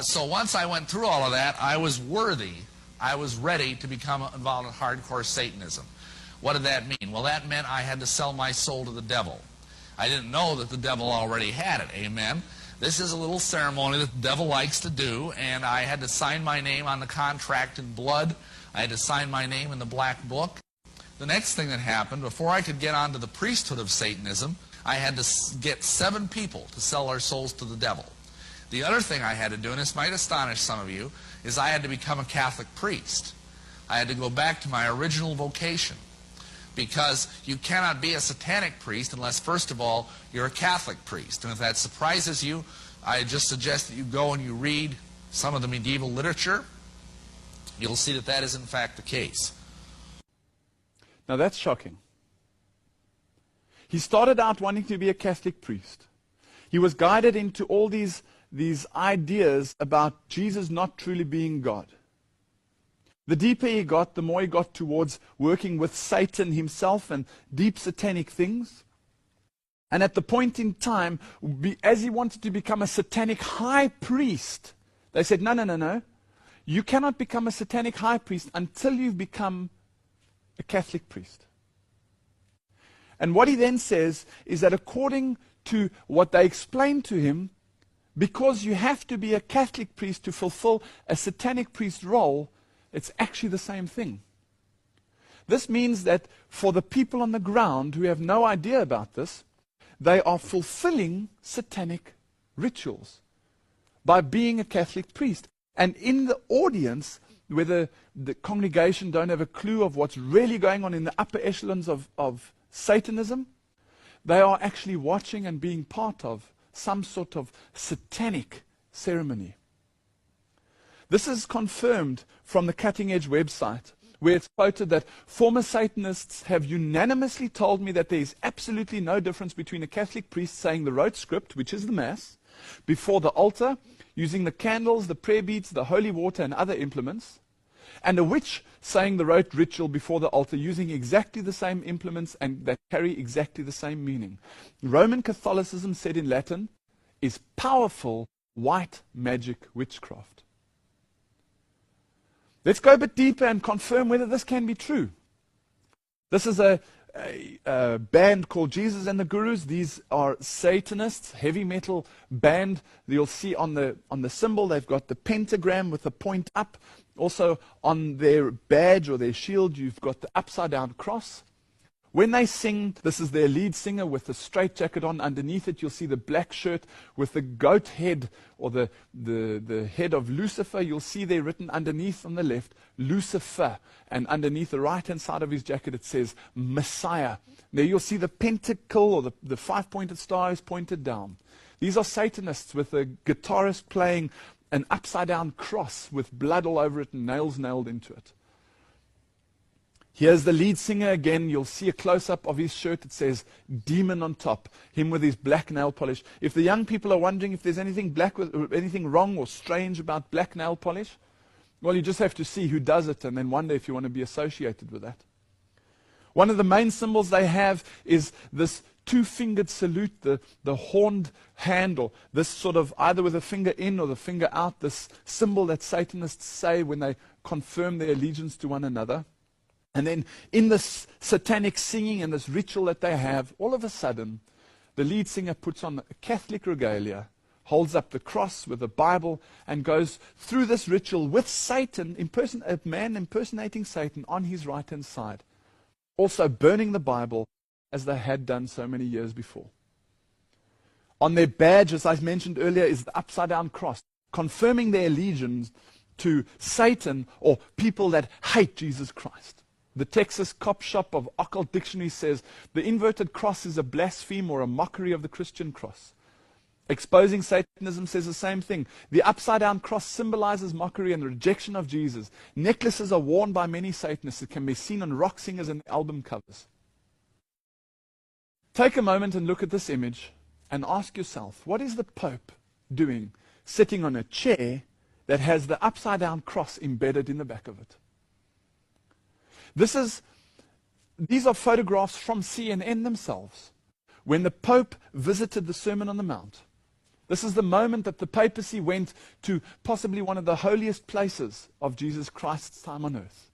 So once I went through all of that, I was worthy. I was ready to become involved in hardcore Satanism. What did that mean? Well, that meant I had to sell my soul to the devil. I didn't know that the devil already had it. Amen. This is a little ceremony that the devil likes to do, and I had to sign my name on the contract in blood. I had to sign my name in the black book. The next thing that happened, before I could get onto the priesthood of Satanism, I had to get 7 people to sell their souls to the devil. The other thing I had to do, and this might astonish some of you, is I had to become a Catholic priest. I had to go back to my original vocation, because you cannot be a satanic priest unless, first of all, you're a Catholic priest. And if that surprises you, I just suggest that you go and you read some of the medieval literature. You'll see that that is in fact the case. Now that's shocking. He started out wanting to be a Catholic priest. He was guided into all these ideas about Jesus not truly being God. The deeper he got, the more he got towards working with Satan himself and deep satanic things. And at the point in time, as he wanted to become a satanic high priest, they said, no. You cannot become a satanic high priest until you've become a Catholic priest. And what he then says is that according to what they explained to him, because you have to be a Catholic priest to fulfill a satanic priest role, it's actually the same thing. This means that for the people on the ground who have no idea about this, they are fulfilling satanic rituals by being a Catholic priest. And in the audience, where the congregation don't have a clue of what's really going on in the upper echelons of Satanism, they are actually watching and being part of some sort of satanic ceremony. This is confirmed from the Cutting Edge website, where it's quoted that former Satanists have unanimously told me that there is absolutely no difference between a Catholic priest saying the rote script, which is the Mass, before the altar, using the candles, the prayer beads, the holy water, and other implements, and a witch saying the rote ritual before the altar, using exactly the same implements and that carry exactly the same meaning. Roman Catholicism, said in Latin, is powerful white magic witchcraft. Let's go a bit deeper and confirm whether this can be true. This is a band called Jesus and the Gurus. These are Satanists, heavy metal band. You'll see on the symbol they've got the pentagram with the point up. Also on their badge or their shield you've got the upside down cross. When they sing, this is their lead singer with the straight jacket on. Underneath it, you'll see the black shirt with the goat head, or the head of Lucifer. You'll see there written underneath on the left, Lucifer. And underneath the right-hand side of his jacket, it says Messiah. There you'll see the pentacle, or the 5-pointed star is pointed down. These are Satanists with a guitarist playing an upside-down cross with blood all over it and nails nailed into it. Here's the lead singer again. You'll see a close-up of his shirt. It says demon on top, him with his black nail polish. If the young people are wondering if there's anything anything wrong or strange about black nail polish, well, you just have to see who does it and then wonder if you want to be associated with that. One of the main symbols they have is this 2-fingered salute, the horned hand, or this sort of either with a finger in or the finger out, this symbol that Satanists say when they confirm their allegiance to one another. And then in this satanic singing and this ritual that they have, all of a sudden, the lead singer puts on a Catholic regalia, holds up the cross with the Bible, and goes through this ritual with Satan, a man impersonating Satan on his right-hand side, also burning the Bible as they had done so many years before. On their badge, as I mentioned earlier, is the upside-down cross, confirming their allegiance to Satan or people that hate Jesus Christ. The Texas Cop Shop of Occult Dictionary says the inverted cross is a blaspheme or a mockery of the Christian cross. Exposing Satanism says the same thing. The upside-down cross symbolizes mockery and rejection of Jesus. Necklaces are worn by many Satanists. It can be seen on rock singers and album covers. Take a moment and look at this image and ask yourself, what is the Pope doing sitting on a chair that has the upside-down cross embedded in the back of it? These are photographs from CNN themselves. When the Pope visited the Sermon on the Mount, This is the moment that the papacy went to possibly one of the holiest places of Jesus Christ's time on earth,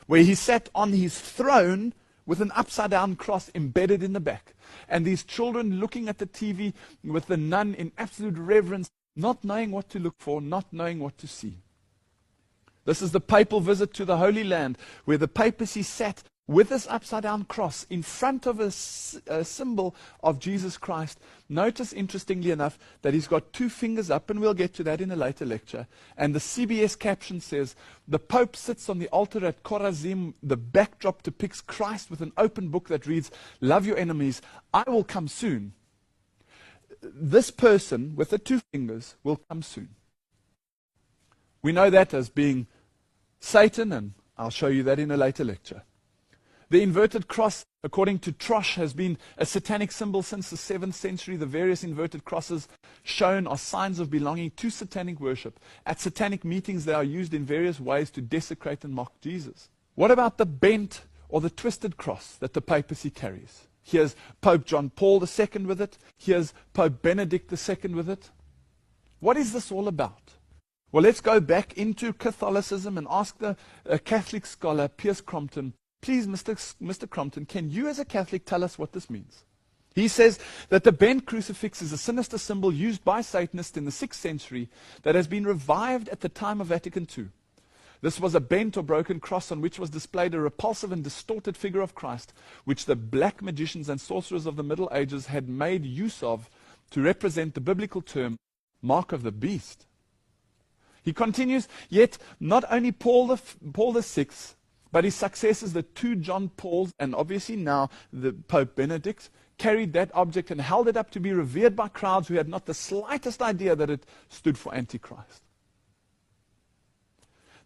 where he sat on his throne with an upside-down cross embedded in the back. And these children looking at the TV with the nun in absolute reverence, not knowing what to look for, not knowing what to see. This is the papal visit to the Holy Land, where the papacy sat with this upside-down cross in front of a symbol of Jesus Christ. Notice, interestingly enough, that he's got two fingers up, and we'll get to that in a later lecture. And the CBS caption says, the Pope sits on the altar at Chorazim. The backdrop depicts Christ with an open book that reads, love your enemies, I will come soon. This person with the two fingers will come soon. We know that as being Satan, and I'll show you that in a later lecture. The inverted cross, according to Trosh, has been a satanic symbol since the 7th century. The various inverted crosses shown are signs of belonging to satanic worship. At satanic meetings, they are used in various ways to desecrate and mock Jesus. What about the bent or the twisted cross that the papacy carries? Here's Pope John Paul II with it. Here's Pope Benedict II with it. What is this all about? Well, let's go back into Catholicism and ask the Catholic scholar, Piers Crompton, please, Mr. Crompton, can you as a Catholic tell us what this means? He says that the bent crucifix is a sinister symbol used by Satanists in the 6th century that has been revived at the time of Vatican II. This was a bent or broken cross on which was displayed a repulsive and distorted figure of Christ, which the black magicians and sorcerers of the Middle Ages had made use of to represent the biblical term, mark of the beast. He continues, yet not only Paul VI, but his successors, the two John Pauls, and obviously now the Pope Benedict, carried that object and held it up to be revered by crowds who had not the slightest idea that it stood for Antichrist.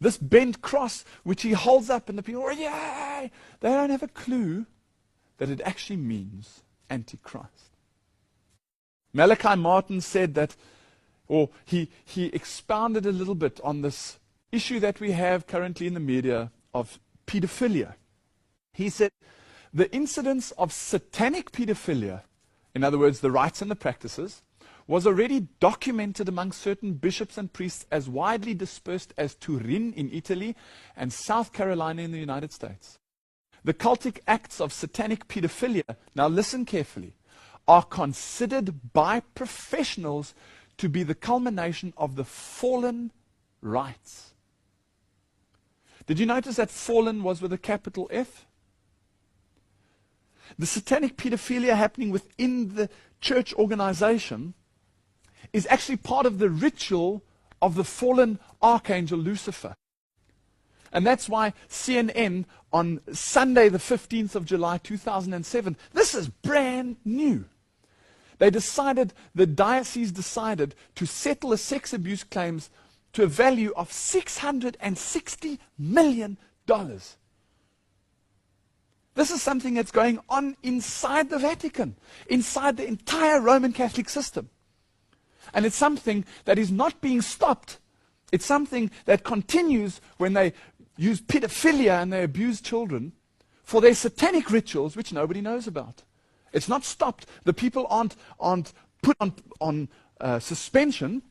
This bent cross, which he holds up, and the people, yay! They don't have a clue that it actually means Antichrist. Malachi Martin said that, or he expounded a little bit on this issue that we have currently in the media of pedophilia. He said, the incidence of satanic pedophilia, in other words, the rites and the practices, was already documented among certain bishops and priests as widely dispersed as Turin in Italy and South Carolina in the United States. The cultic acts of satanic pedophilia, now listen carefully, are considered by professionals to be the culmination of the fallen rites. Did you notice that fallen was with a capital F? The satanic pedophilia happening within the church organization is actually part of the ritual of the fallen archangel Lucifer. And that's why CNN on Sunday the 15th of July 2007, this is brand new. The diocese decided to settle the sex abuse claims to a value of $660 million. This is something that's going on inside the Vatican, inside the entire Roman Catholic system. And it's something that is not being stopped. It's something that continues when they use pedophilia and they abuse children for their satanic rituals, which nobody knows about. It's not stopped. The people aren't put on suspension.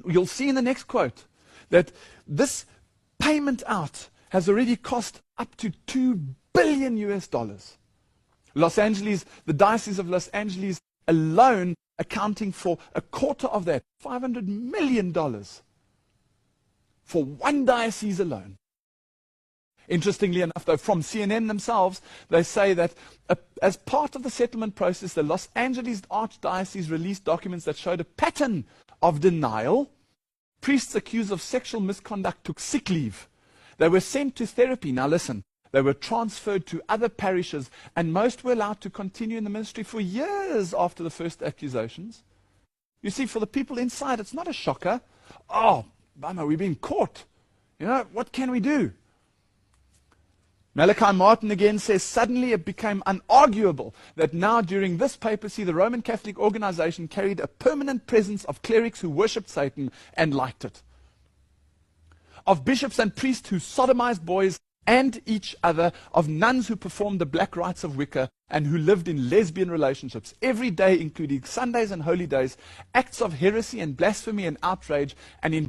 You'll see in the next quote that this payment out has already cost up to $2 billion US. Los Angeles, the Diocese of Los Angeles alone accounting for a quarter of that, $500 million for one diocese alone. Interestingly enough, though, from CNN themselves, they say that as part of the settlement process, the Los Angeles Archdiocese released documents that showed a pattern of denial. Priests accused of sexual misconduct took sick leave. They were sent to therapy. Now listen, they were transferred to other parishes, and most were allowed to continue in the ministry for years after the first accusations. You see, for the people inside, it's not a shocker. Oh, bummer, we've been caught. You know, what can we do? Malachi Martin again says, suddenly it became unarguable that now during this papacy, the Roman Catholic organization carried a permanent presence of clerics who worshipped Satan and liked it. Of bishops and priests who sodomized boys and each other, of nuns who performed the black rites of Wicca and who lived in lesbian relationships every day, including Sundays and holy days, acts of heresy and blasphemy and outrage, and in